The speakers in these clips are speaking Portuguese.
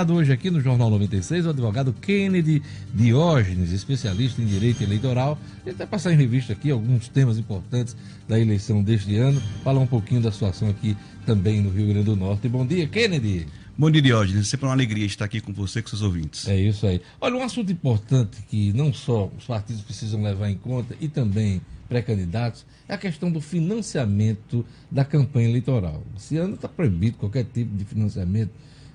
convidado hoje aqui no Jornal 96 o advogado Kennedy Diógenes, especialista em direito eleitoral. Ele vai passar em revista aqui alguns temas importantes da eleição deste ano, falar um pouquinho da situação aqui também no Rio Grande do Norte. Bom dia, Kennedy. Bom dia, Diógenes. Sempre uma alegria estar aqui com você e com seus ouvintes. É isso aí. Olha, um assunto importante que não só os partidos precisam levar em conta e também pré-candidatos é a questão do financiamento da campanha eleitoral. Esse ano está proibido qualquer tipo de financiamento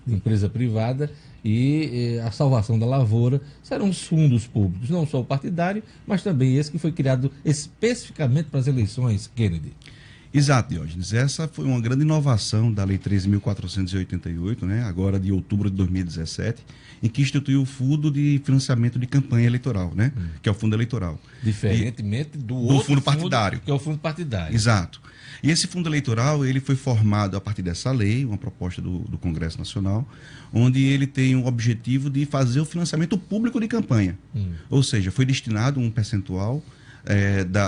de empresa privada e a salvação da lavoura serão os fundos públicos, não só o partidário, mas também esse que foi criado especificamente para as eleições, Kennedy. Exato, Diógenes. Essa foi uma grande inovação da Lei 13.488, né, agora de outubro de 2017, em que instituiu o Fundo de Financiamento de Campanha Eleitoral, né, que é o Fundo Eleitoral. Diferentemente do outro fundo partidário. Que é o Fundo Partidário. Exato. E esse Fundo Eleitoral, ele foi formado a partir dessa lei, uma proposta do Congresso Nacional, onde ele tem o objetivo de fazer o financiamento público de campanha. Ou seja, foi destinado um percentual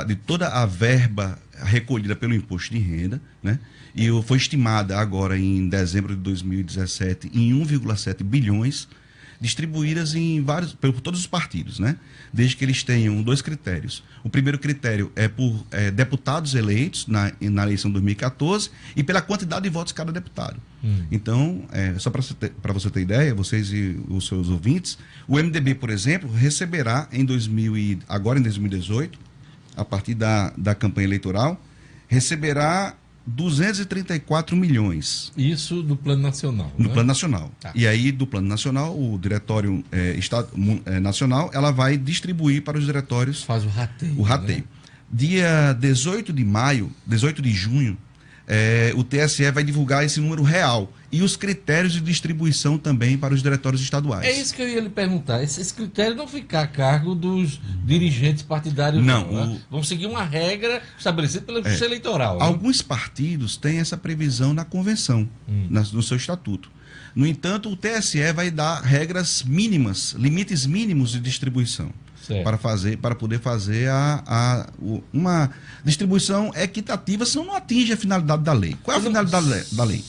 de toda a verba recolhida pelo imposto de renda, né? E foi estimada agora em dezembro de 2017 em 1,7 bilhões, distribuídas por todos os partidos, né? Desde que eles tenham dois critérios. O primeiro critério é por deputados eleitos na eleição de 2014 e pela quantidade de votos de cada deputado. Então, só para você ter ideia, vocês e os seus ouvintes, o MDB, por exemplo, receberá agora em 2018, a partir da campanha eleitoral, receberá 234 milhões. Isso do Plano Nacional. No né? Plano Nacional. Tá. E aí, do Plano Nacional, o Diretório Nacional, ela vai distribuir para os diretórios. Faz o rateio. O rateio. Né? Dia 18 de junho, o TSE vai divulgar esse número real e os critérios de distribuição também para os diretórios estaduais. É isso que eu ia lhe perguntar. Esses critérios não ficam a cargo dos dirigentes partidários, não. Né? Vão seguir uma regra estabelecida pela Justiça Eleitoral. Né? Alguns partidos têm essa previsão na convenção, no seu estatuto. No entanto, o TSE vai dar regras mínimas, limites mínimos de distribuição. Para poder fazer uma distribuição equitativa, senão não atinge a finalidade da lei. Qual é a finalidade da lei?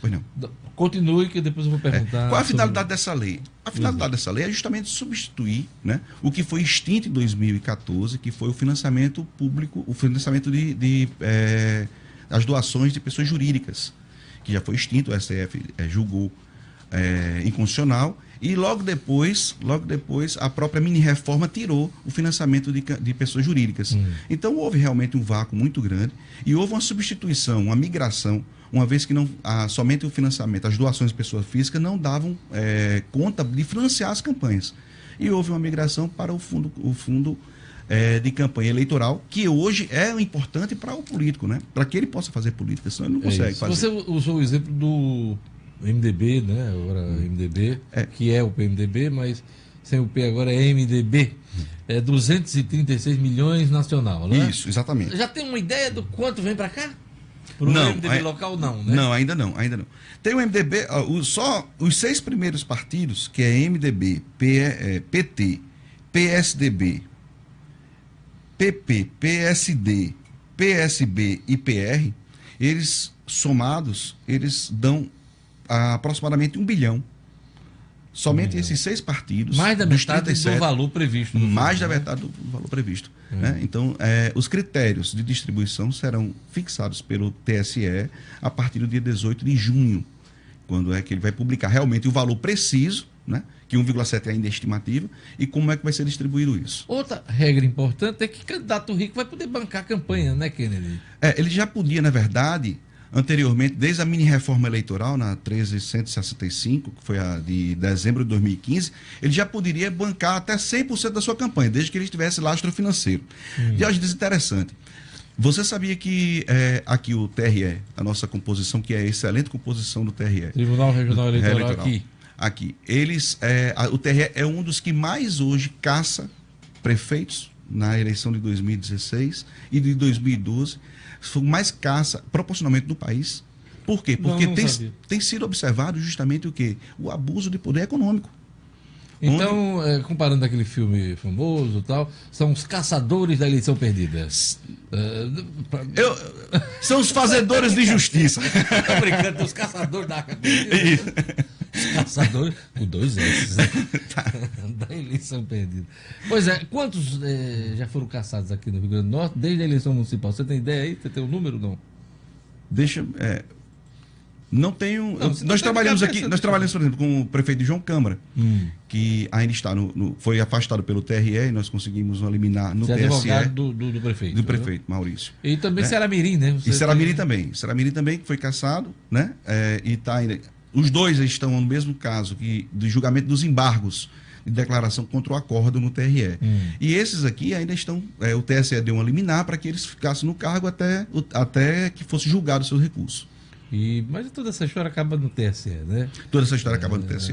Pois não. Continue, que depois eu vou perguntar. Qual é a finalidade dessa lei? A finalidade dessa lei é justamente substituir, né, o que foi extinto em 2014, que foi o financiamento público, o financiamento das doações de pessoas jurídicas, que já foi extinto, o STF julgou inconstitucional. E logo depois, a própria mini-reforma tirou o financiamento de pessoas jurídicas. Então, houve realmente um vácuo muito grande e houve uma substituição, uma migração, uma vez que somente o financiamento, as doações de pessoas físicas não davam conta de financiar as campanhas. E houve uma migração para o fundo de campanha eleitoral, que hoje é importante para o político, né? Para que ele possa fazer política, senão ele não consegue fazer. Você usou o exemplo do MDB, né? Agora MDB, que é o PMDB, mas sem o P agora é MDB. 236 milhões nacional, né? Isso, exatamente. Já tem uma ideia do quanto vem para cá? Para o MDB local, não, né? Não, ainda não. Tem o MDB, só os 6 primeiros partidos, que é MDB, PT, PSDB, PP, PSD, PSB e PR, eles somados, eles dão aproximadamente 1 bilhão. Somente esses 6 partidos. Mais da metade do valor previsto. Mais da metade do valor previsto. Né? Então, os critérios de distribuição serão fixados pelo TSE a partir do dia 18 de junho, quando é que ele vai publicar realmente o valor preciso, né? Que 1,7 ainda é estimativa, e como é que vai ser distribuído isso. Outra regra importante é que candidato rico vai poder bancar a campanha, né, Kennedy? Ele já podia, na verdade, anteriormente, desde a mini-reforma eleitoral, na 1365, que foi a de dezembro de 2015, ele já poderia bancar até 100% da sua campanha, desde que ele tivesse lastro financeiro. E hoje diz interessante. Você sabia que aqui o TRE, a nossa composição, que é a excelente composição do TRE. Tribunal Regional Eleitoral aqui. O TRE é um dos que mais hoje caça prefeitos na eleição de 2016 e de 2012. Foi mais caça proporcionalmente do país. Por quê? Porque tem sido observado justamente o quê? O abuso de poder econômico. Então, comparando aquele filme famoso e tal, são os caçadores da eleição perdida. São os fazedores de justiça. Tô brincando, os caçadores da Caçador com 2 S, né? Da eleição perdida. Pois é, quantos já foram caçados aqui no Rio Grande do Norte desde a eleição municipal? Você tem ideia aí? Você tem o número ou não? Não tenho. Nós trabalhamos aqui, por exemplo, com o prefeito João Câmara, que ainda está foi afastado pelo TRE e nós conseguimos uma liminar no TSE. Advogado do prefeito. Do prefeito, Maurício. E também Ceramirim, né? E Ceramirim também. Ceramirim também, que foi cassado, né? E está ainda. Os dois estão no mesmo caso do julgamento dos embargos de declaração contra o acordo no TRE. E esses aqui ainda estão. O TSE deu uma liminar para que eles ficassem no cargo até que fosse julgado o seu recurso. Mas toda essa história acaba no TSE, né? Toda essa história acaba no TSE.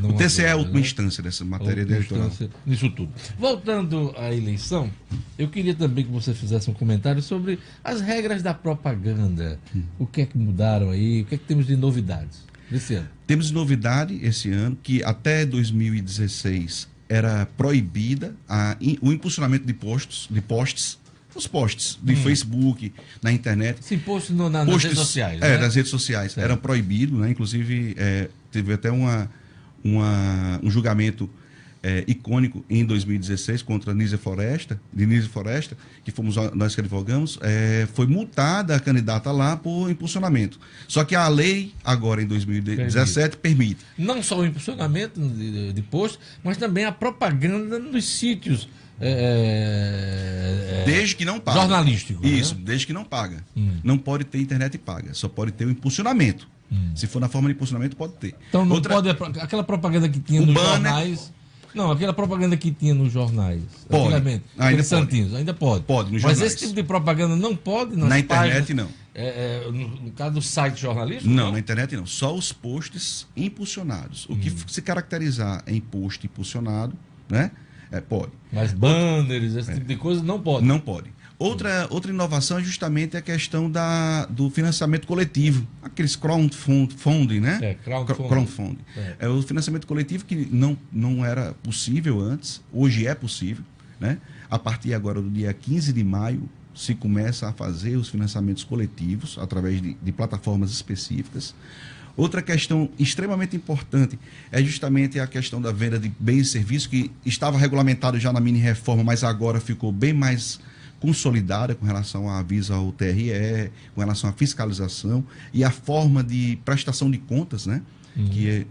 O TSE é a última instância dessa matéria eleitoral. Nisso tudo. Voltando à eleição, eu queria também que você fizesse um comentário sobre as regras da propaganda. O que é que mudaram aí? O que é que temos de novidades desse ano? Temos novidade esse ano que até 2016 era proibida o impulsionamento de posts. Os posts de Facebook, na internet. Sim, posts nas redes sociais. Nas redes sociais. Eram proibidos, né? Inclusive, teve até um julgamento icônico em 2016 contra Denise Floresta, que fomos nós que advogamos, foi multada a candidata lá por impulsionamento. Só que a lei, agora em 2017, permite. Não só o impulsionamento de posts, mas também a propaganda nos sítios. Desde que não paga. Jornalístico. Isso, né? Desde que não paga. Não pode ter internet paga, só pode ter o impulsionamento. Se for na forma de impulsionamento, pode ter. Então não pode. Aquela propaganda que tinha nos jornais. Não, aquela propaganda que tinha nos jornais. Pode. Ainda Santinhos, ainda pode. Pode, nos Mas jornais. esse tipo de propaganda não pode na internet, páginas, não. No caso do site jornalístico? Não, na internet não. Só os posts impulsionados. O que se caracterizar em post impulsionado, né? Pode. Mas banners, esse tipo de coisa, não pode. Não pode. Outra inovação é justamente a questão do financiamento coletivo. Aqueles crowdfunding, né? Crowdfunding. O financiamento coletivo que não era possível antes, hoje é possível, né? A partir agora do dia 15 de maio, se começa a fazer os financiamentos coletivos através de plataformas específicas. Outra questão extremamente importante é justamente a questão da venda de bens e serviços, que estava regulamentado já na mini-reforma, mas agora ficou bem mais consolidada com relação a aviso ao TRE, com relação à fiscalização e a forma de prestação de contas, né? Que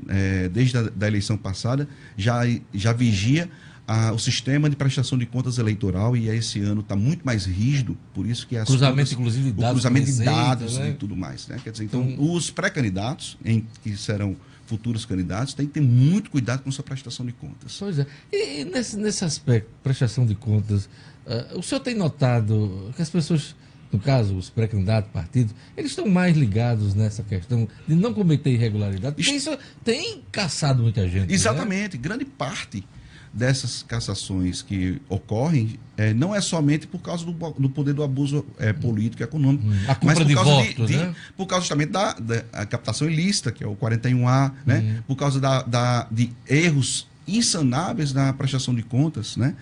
desde a eleição passada já vigia o sistema de prestação de contas eleitoral, e esse ano está muito mais rígido, por isso que cruzamento de dados né? E tudo mais, né? Quer dizer, então os pré-candidatos, que serão futuros candidatos, têm que ter muito cuidado com sua prestação de contas. Pois é. E nesse aspecto, prestação de contas, o senhor tem notado que as pessoas, no caso, os pré-candidatos, partidos, eles estão mais ligados nessa questão de não cometer irregularidade? Porque isso tem caçado muita gente. Exatamente. Né? Grande parte dessas cassações que ocorrem não é somente por causa do poder do abuso político e econômico, mas por causa votos, né? Por causa justamente da captação ilícita, que é o 41A, né? Por causa de erros insanáveis na prestação de contas, né?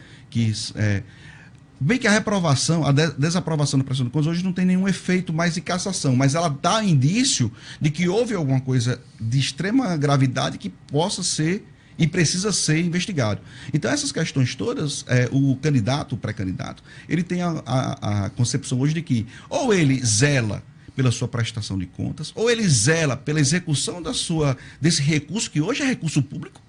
Bem que a reprovação, a desaprovação da prestação de contas hoje não tem nenhum efeito mais de cassação, mas ela dá indício de que houve alguma coisa de extrema gravidade que possa ser e precisa ser investigado. Então, essas questões todas, o pré-candidato, ele tem a concepção hoje de que ou ele zela pela sua prestação de contas, ou ele zela pela execução desse recurso, que hoje é recurso público,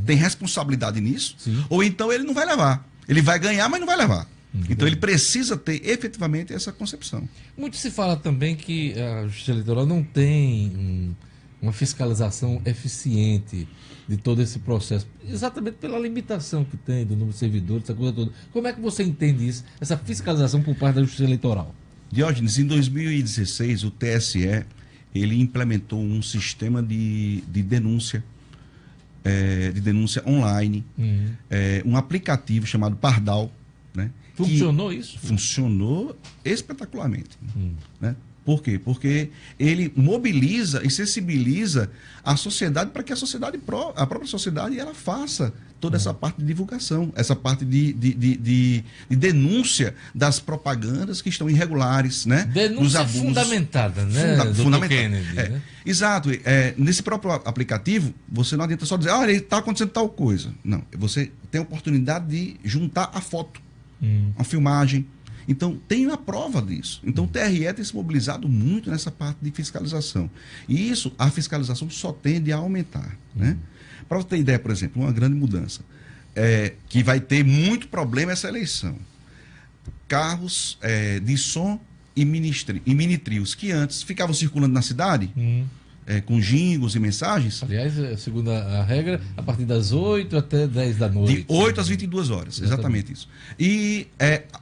tem responsabilidade nisso, ou então ele não vai levar. Ele vai ganhar, mas não vai levar. Então, ele precisa ter efetivamente essa concepção. Muito se fala também que a Justiça Eleitoral não tem uma fiscalização eficiente de todo esse processo, exatamente pela limitação que tem do número de servidores, essa coisa toda. Como é que você entende isso, essa fiscalização por parte da Justiça Eleitoral? Diógenes, em 2016, o TSE ele implementou um sistema de denúncia online, um aplicativo chamado Pardal, né? Funcionou isso? Funcionou espetacularmente. Né? Por quê? Porque ele mobiliza e sensibiliza a sociedade para que a própria sociedade ela faça toda essa parte de divulgação, essa parte de denúncia das propagandas que estão irregulares, né? Denúncia dos abusos. Fundamentada, né? Fundamentada. Kennedy, né? Exato. Nesse próprio aplicativo, você não adianta só dizer, olha, está acontecendo tal coisa. Não, você tem a oportunidade de juntar a foto, a filmagem. Então, tem a prova disso. Então, o TRE tem se mobilizado muito nessa parte de fiscalização. E isso, a fiscalização só tende a aumentar, né? Para você ter ideia, por exemplo, uma grande mudança, que vai ter muito problema essa eleição. Carros de som e mini trios, que antes ficavam circulando na cidade, com jingles e mensagens. Aliás, segundo a regra, a partir das 8 até 10 da noite. De 8 às 22 horas, exatamente isso. E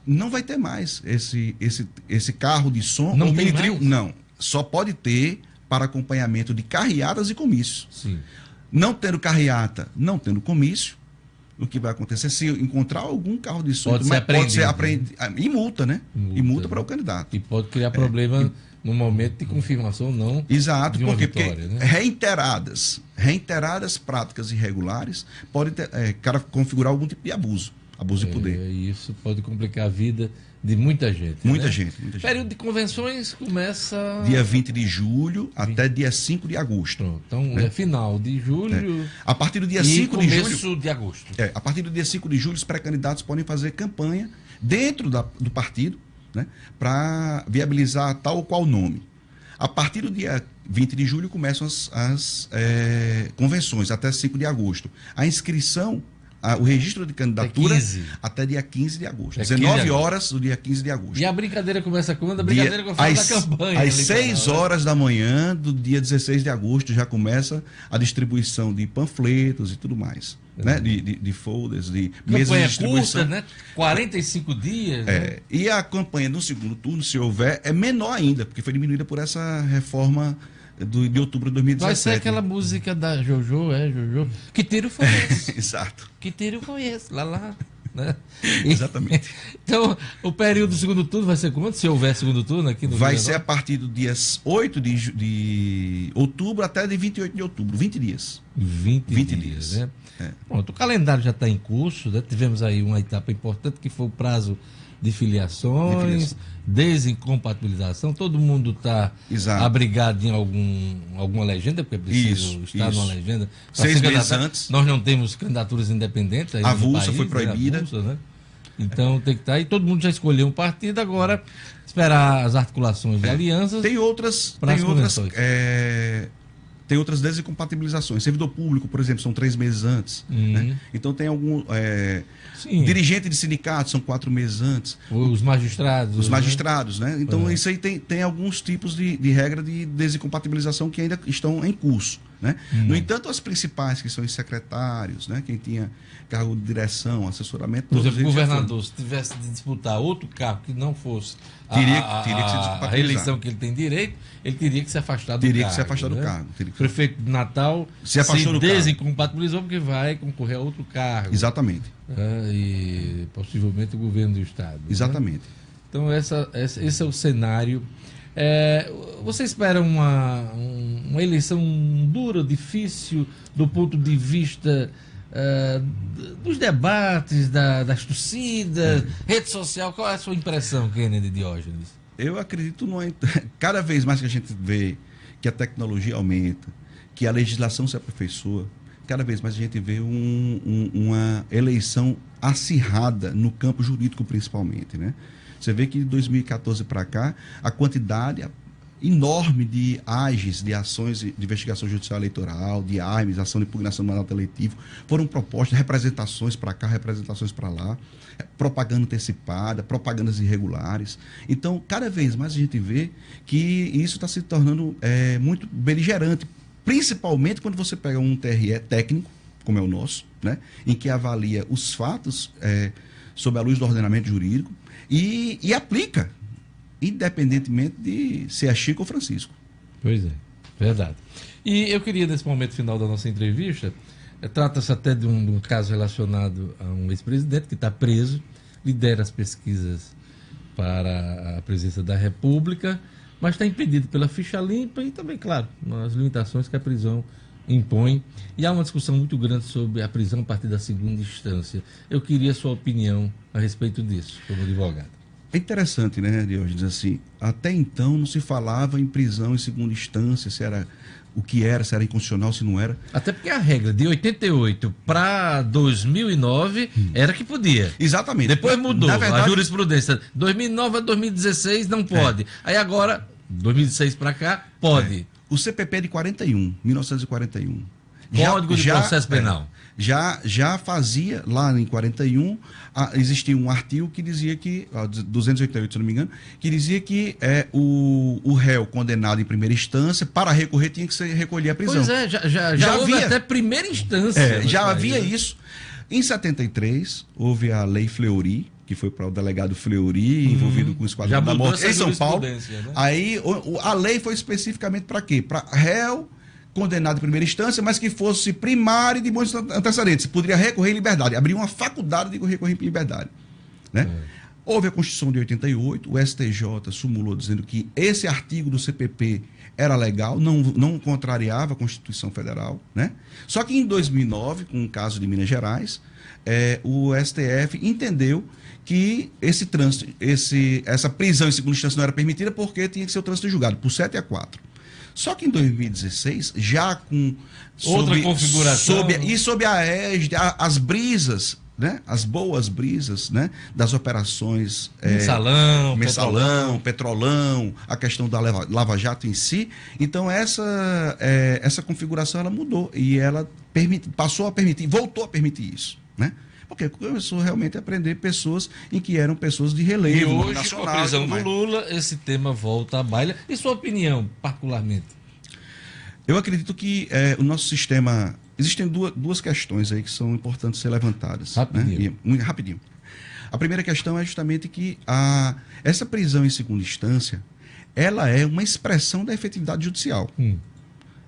não vai ter mais esse carro de som não ou tem mini trio. mais? Não, só pode ter para acompanhamento de carreatas e comícios. Sim. Não tendo carreata, não tendo comício, o que vai acontecer? Se encontrar algum carro de som, pode ser apreendido. E multa, né? E multa para o candidato. E pode criar problema no momento de confirmação, não. Exato, de uma porque vitória, né? reiteradas práticas irregulares podem configurar algum tipo de abuso de poder. Isso pode complicar a vida de muita gente. Muita né? gente. O período de convenções começa... Dia 20 de julho até dia 5 de agosto. Pronto, então é final de julho A partir do dia 5 de julho... começo de agosto. A partir do dia 5 de julho, os pré-candidatos podem fazer campanha dentro do partido, né, para viabilizar tal ou qual nome. A partir do dia 20 de julho começam as convenções, até 5 de agosto. A inscrição, o registro de candidatura até dia 15 de agosto. 19 horas do dia 15 de agosto. E a brincadeira começa quando? A brincadeira que eu falo da campanha. Às 6 horas da manhã do dia 16 de agosto já começa a distribuição de panfletos e tudo mais. Né? De folders, de mesas de distribuição. Curta, né? 45 dias. Né? E a campanha no segundo turno, se houver, é menor ainda, porque foi diminuída por essa reforma de outubro de 2017. Vai ser aquela música da Jojo, Jojo. Que tiro foi esse? Exato. Que tiro foi esse? Lá. Né? Exatamente. Então, o período do segundo turno vai ser quando? Se houver segundo turno aqui no Vai ser a partir do dia 8 de outubro até de 28 de outubro. 20 dias. 20 dias. Né? Pronto, o calendário já está em curso, né? Tivemos aí uma etapa importante que foi o prazo de filiações, desincompatibilização. Todo mundo está abrigado em alguma legenda, porque é preciso estar numa legenda. 6 meses antes. Nós não temos candidaturas independentes. A avulsa foi proibida. Né? Então tem que estar. E todo mundo já escolheu um partido, agora esperar as articulações de alianças. Tem outras desincompatibilizações. Servidor público, por exemplo, são 3 meses antes. Né? Então tem algum... dirigente de sindicato são 4 meses antes. Os magistrados. Né? Então isso aí tem alguns tipos de regra de desincompatibilização que ainda estão em curso. Né? No entanto, as principais, que são os secretários, né? Quem tinha cargo de direção, assessoramento... Por exemplo, o governador, se tivesse de disputar outro cargo que não fosse teria que se descompatibilizar. A reeleição que ele tem direito, ele teria que se afastar do cargo. Teria que se afastar do cargo. O prefeito de Natal se desincompatibilizou porque vai concorrer a outro cargo. Exatamente. E possivelmente o governo do Estado. Exatamente. Né? Então, esse é o cenário. Você espera uma eleição dura, difícil, do ponto de vista dos debates, das torcidas, rede social? Qual é a sua impressão, Kennedy Diógenes? Eu acredito cada vez mais que a gente vê que a tecnologia aumenta, que a legislação se aperfeiçoa, cada vez mais a gente vê uma eleição acirrada no campo jurídico, principalmente, né? Você vê que de 2014 para cá, a quantidade enorme de AGEs, de ações de investigação judicial eleitoral, de AIMES, ação de impugnação do mandato eletivo, foram propostas representações para cá, representações para lá, propaganda antecipada, propagandas irregulares. Então, cada vez mais a gente vê que isso está se tornando muito beligerante, principalmente quando você pega um TRE técnico, como é o nosso, né, em que avalia os fatos sob a luz do ordenamento jurídico e aplica, independentemente de ser a Chico ou Francisco. Pois é, verdade. E eu queria, nesse momento final da nossa entrevista, trata-se até de um caso relacionado a um ex-presidente que está preso, lidera as pesquisas para a presidência da República, mas está impedido pela ficha limpa e também, claro, as limitações que a prisão impõe. E há uma discussão muito grande sobre a prisão a partir da segunda instância. Eu queria a sua opinião a respeito disso, como advogado. É interessante, né, Diógenes, assim, até então não se falava em prisão em segunda instância, se era o que era, se era inconstitucional, se não era. Até porque a regra de 88 para 2009 era que podia. Exatamente. Depois mudou, Na verdade, a jurisprudência. 2009 a 2016 não pode. Aí agora, 2016 para cá, pode. O CPP é de 1941. Código de Processo Penal. Já fazia, lá em 41, existia um artigo que dizia que, 288, se não me engano, que dizia que o réu condenado em primeira instância, para recorrer, tinha que recolher a prisão. Pois é, já houve até primeira instância. Já havia isso. Em 73, houve a Lei Fleury, que foi para o delegado Fleury, envolvido com o Esquadrão da Morte em São Paulo. Né? Aí a lei foi especificamente para quê? Para réu condenado em primeira instância, mas que fosse primário de bons antecedentes. Poderia recorrer em liberdade. Abriu uma faculdade de recorrer em liberdade. Né? Houve a Constituição de 88, o STJ sumulou dizendo que esse artigo do CPP era legal, não contrariava a Constituição Federal. Né? Só que em 2009, com o caso de Minas Gerais, o STF entendeu que essa prisão em segunda instância não era permitida porque tinha que ser o trânsito julgado, por 7-4. Só que em 2016, já com outra configuração, sob a égide, as brisas, né? As boas brisas, né? Das operações mensalão, petrolão, a questão da Lava Jato em si. Então essa configuração ela mudou e ela voltou a permitir isso, né? Porque começou realmente a prender pessoas em que eram pessoas de relevo. E hoje, com a prisão do Lula, esse tema volta à baila. E sua opinião, particularmente? Eu acredito que o nosso sistema... Existem duas questões aí que são importantes ser levantadas. Rapidinho. Né? Muito rapidinho. A primeira questão é justamente que essa prisão em segunda instância, ela é uma expressão da efetividade judicial.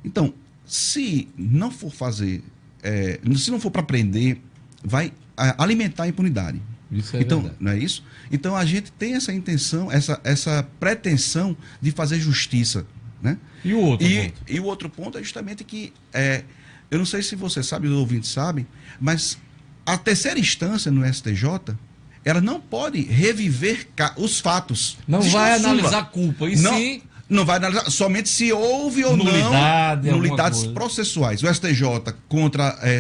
Então, se não for se não for para prender, vai alimentar a impunidade. Isso é então, verdade. Não é isso? Então a gente tem essa intenção, essa pretensão de fazer justiça. Né? E o outro ponto? E o outro ponto é justamente que, eu não sei se você sabe, os ouvintes sabem, mas a terceira instância no STJ, ela não pode reviver os fatos. Não vai analisar a culpa, não vai analisar somente se houve ou nulidades processuais. O STJ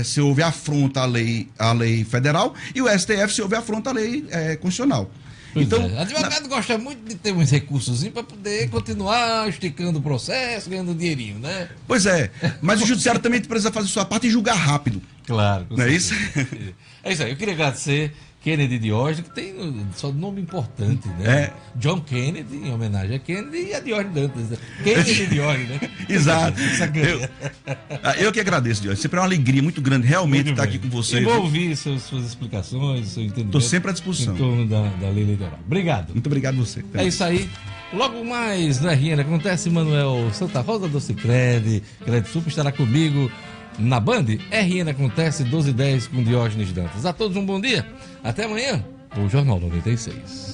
se houve afronta à lei federal e o STF se houve afronta à lei constitucional. Então, advogado gosta muito de ter uns recursos para poder continuar esticando o processo, ganhando dinheirinho, né? Pois é, mas o judiciário também precisa fazer sua parte e julgar rápido. Claro. Não é isso? É isso aí, eu queria agradecer Kennedy Diógenes, que tem só nome importante, né? John Kennedy, em homenagem a Kennedy, e a Diógenes Dantas. Né? Kennedy Diógenes, né? Exato. Eu que agradeço, Diógenes. Sempre é uma alegria muito grande realmente estar aqui com vocês. Eu vou ouvir suas explicações, seu entendimento. Estou sempre à disposição. Em torno da lei eleitoral. Obrigado. Muito obrigado a você. É isso aí. Logo mais no RN acontece, Manuel Santa Rosa do Sicredi, Crédito Super estará comigo na Band. RN acontece 12h10 com Diógenes Dantas. A todos um bom dia. Até amanhã, o Jornal 96.